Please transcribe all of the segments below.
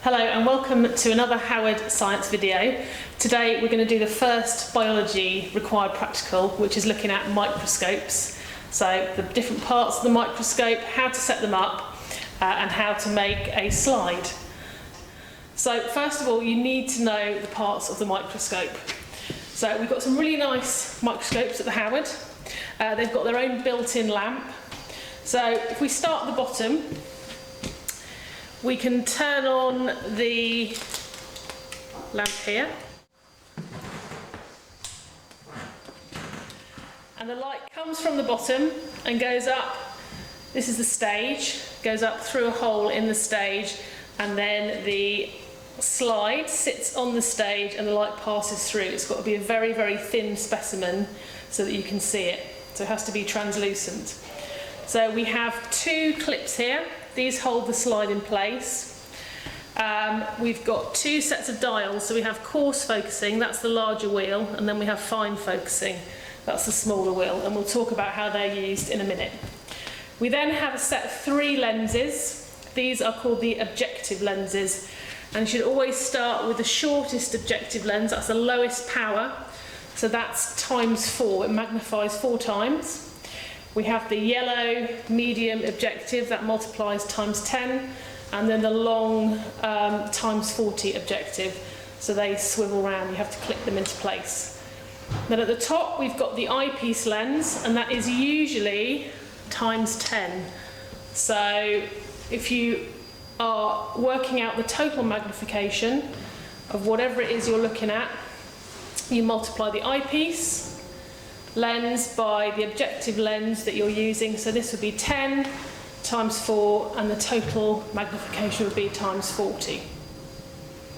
Hello and welcome to another Howard Science video. Today we're going to do the first biology required practical, which is looking at microscopes. So the different parts of the microscope, how to set them up and how to make a slide. So first of all you need to know the parts of the microscope. So we've got some really nice microscopes at the Howard. They've got their own built-in lamp. So if we start at the bottom, we can turn on the lamp here, and the light comes from the bottom and goes up. This is the stage, goes up through a hole in the stage, and then the slide sits on the stage and the light passes through. It's got to be a very, very thin specimen so that you can see it. So it has to be translucent. So we have two clips here. These hold the slide in place. We've got two sets of dials. So we have coarse focusing, that's the larger wheel, and then we have fine focusing, that's the smaller wheel, and we'll talk about how they're used in a minute. We then have a set of three lenses. These are called the objective lenses, and you should always start with the shortest objective lens. That's the lowest power, so that's ×4. It magnifies 4 times. We have the yellow medium objective that multiplies ×10, and then the long ×40 objective, so they swivel around. You have to click them into place. Then at the top we've got the eyepiece lens, and that is usually ×10. So if you are working out the total magnification of whatever it is you're looking at, you multiply the eyepiece lens by the objective lens that you're using. So this would be 10 ×4, and the total magnification would be ×40.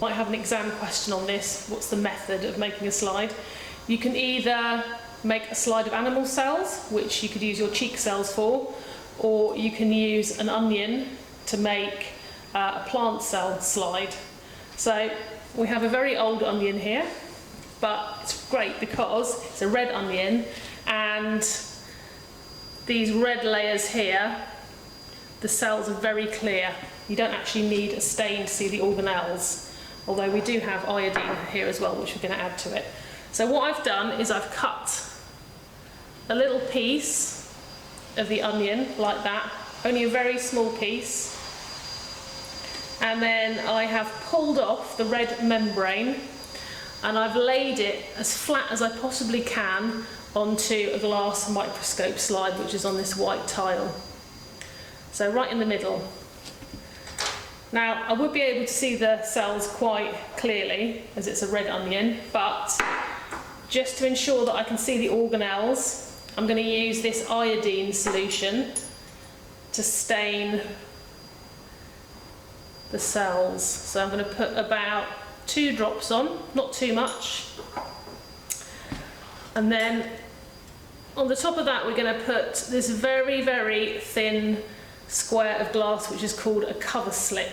Might have an exam question on this. What's the method of making a slide? You can either make a slide of animal cells, which you could use your cheek cells for, or you can use an onion to make a plant cell slide. So we have a very old onion here, but it's great because it's a red onion, and these red layers here, the cells are very clear. You don't actually need a stain to see the organelles, although we do have iodine here as well, which we're going to add to it. So what I've done is I've cut a little piece of the onion like that, only a very small piece, and then I have pulled off the red membrane, and I've laid it as flat as I possibly can onto a glass microscope slide, which is on this white tile. So right in the middle. Now I would be able to see the cells quite clearly as it's a red onion, but just to ensure that I can see the organelles, I'm going to use this iodine solution to stain the cells. So I'm going to put about 2 drops on, not too much, and then on the top of that we're going to put this very, very thin square of glass, which is called a cover slip.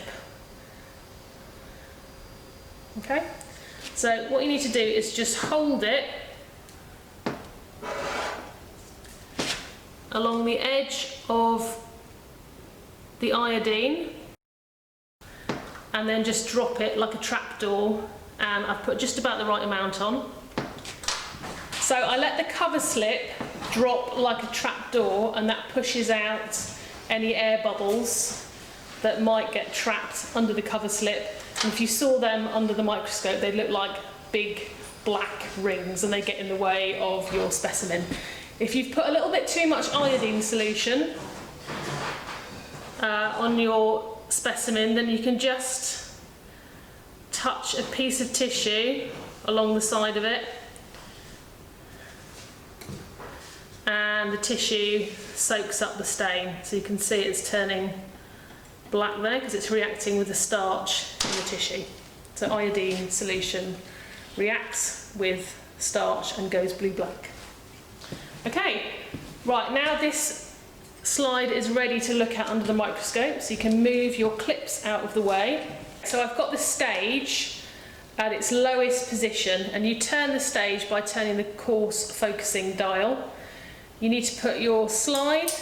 Okay, so what you need to do is just hold it along the edge of the iodine, and then just drop it like a trapdoor, and I've put just about the right amount on. So I let the cover slip drop like a trapdoor, and that pushes out any air bubbles that might get trapped under the cover slip. And if you saw them under the microscope, they look like big black rings, and they get in the way of your specimen. If you've put a little bit too much iodine solution on your specimen, then you can just touch a piece of tissue along the side of it, and the tissue soaks up the stain. So you can see it's turning black there because it's reacting with the starch in the tissue. So iodine solution reacts with starch and goes blue-black. Okay, right, now this slide is ready to look at under the microscope, so you can move your clips out of the way. So I've got the stage at its lowest position, and you turn the stage by turning the coarse focusing dial. You need to put your slide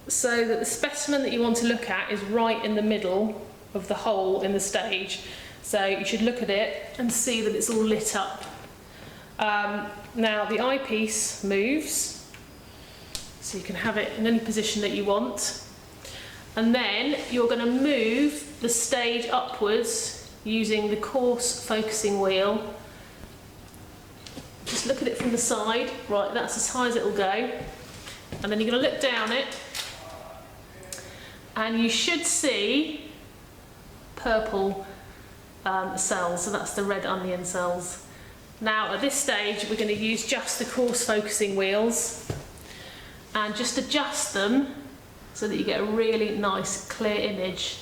so that the specimen that you want to look at is right in the middle of the hole in the stage. So you should look at it and see that it's all lit up. Now the eyepiece moves, so you can have it in any position that you want. And then you're going to move the stage upwards using the coarse focusing wheel. Just look at it from the side. Right, that's as high as it will go. And then you're going to look down it, and you should see purple cells, so that's the red onion cells. Now at this stage we're going to use just the coarse focusing wheels and just adjust them so that you get a really nice clear image.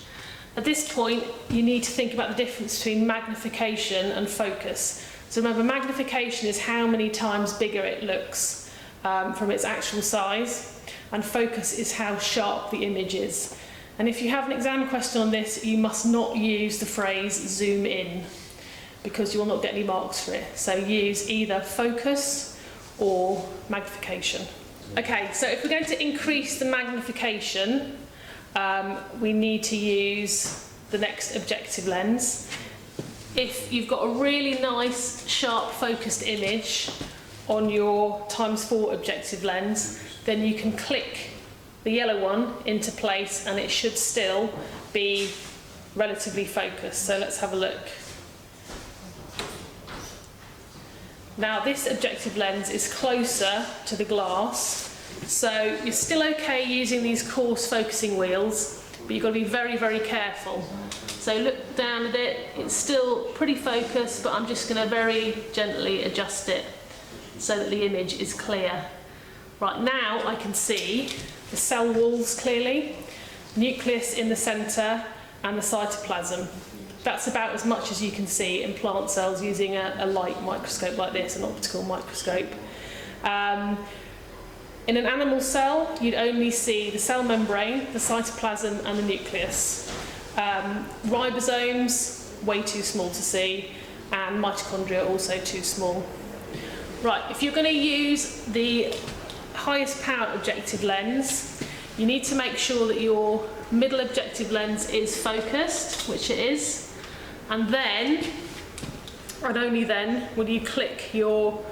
At this point you need to think about the difference between magnification and focus. So remember, magnification is how many times bigger it looks from its actual size, and focus is how sharp the image is. And if you have an exam question on this, you must not use the phrase zoom in, because you will not get any marks for it. So use either focus or magnification. Okay, so if we're going to increase the magnification, we need to use the next objective lens. If you've got a really nice, sharp, focused image on your ×4 objective lens, then you can click the yellow one into place and it should still be relatively focused. So let's have a look. Now this objective lens is closer to the glass, so you're still okay using these coarse focusing wheels, but you've got to be very, very careful. So look down at it, it's still pretty focused, but I'm just going to very gently adjust it so that the image is clear. Right, now I can see the cell walls clearly, nucleus in the centre and the cytoplasm. That's about as much as you can see in plant cells using a light microscope like this, an optical microscope. In an animal cell, you'd only see the cell membrane, the cytoplasm and the nucleus. Ribosomes, way too small to see, and mitochondria also too small. Right, if you're going to use the highest power objective lens, you need to make sure that your middle objective lens is focused, which it is, and then, and only then, will you click your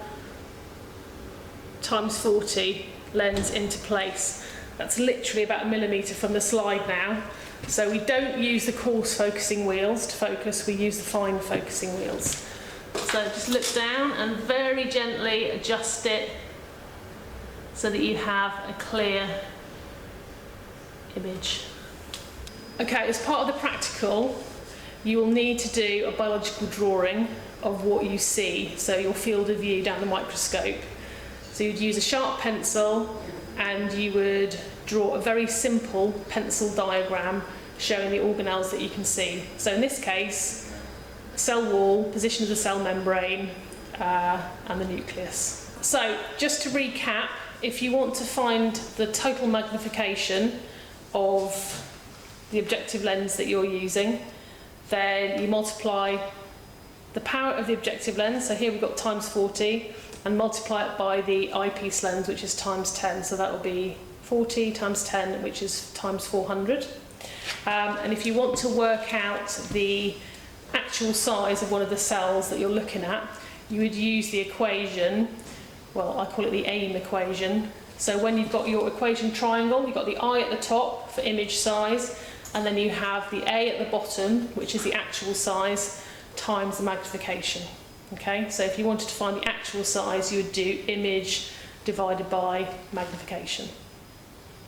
×40 lens into place. That's literally about 1 millimetre from the slide now. So we don't use the coarse focusing wheels to focus, we use the fine focusing wheels. So just look down and very gently adjust it so that you have a clear image. Okay, as part of the practical, you will need to do a biological drawing of what you see, so your field of view down the microscope. So you'd use a sharp pencil and you would draw a very simple pencil diagram showing the organelles that you can see. So in this case, cell wall, position of the cell membrane, and the nucleus. So just to recap, if you want to find the total magnification of the objective lens that you're using, then you multiply the power of the objective lens, so here we've got ×40, and multiply it by the eyepiece lens, which is ×10, so that will be 40 times 10, which is ×400. And if you want to work out the actual size of one of the cells that you're looking at, you would use the equation, well, I call it the AIM equation. So when you've got your equation triangle, you've got the I at the top for image size, and then you have the A at the bottom, which is the actual size, times the magnification. Okay, so if you wanted to find the actual size, you would do image divided by magnification.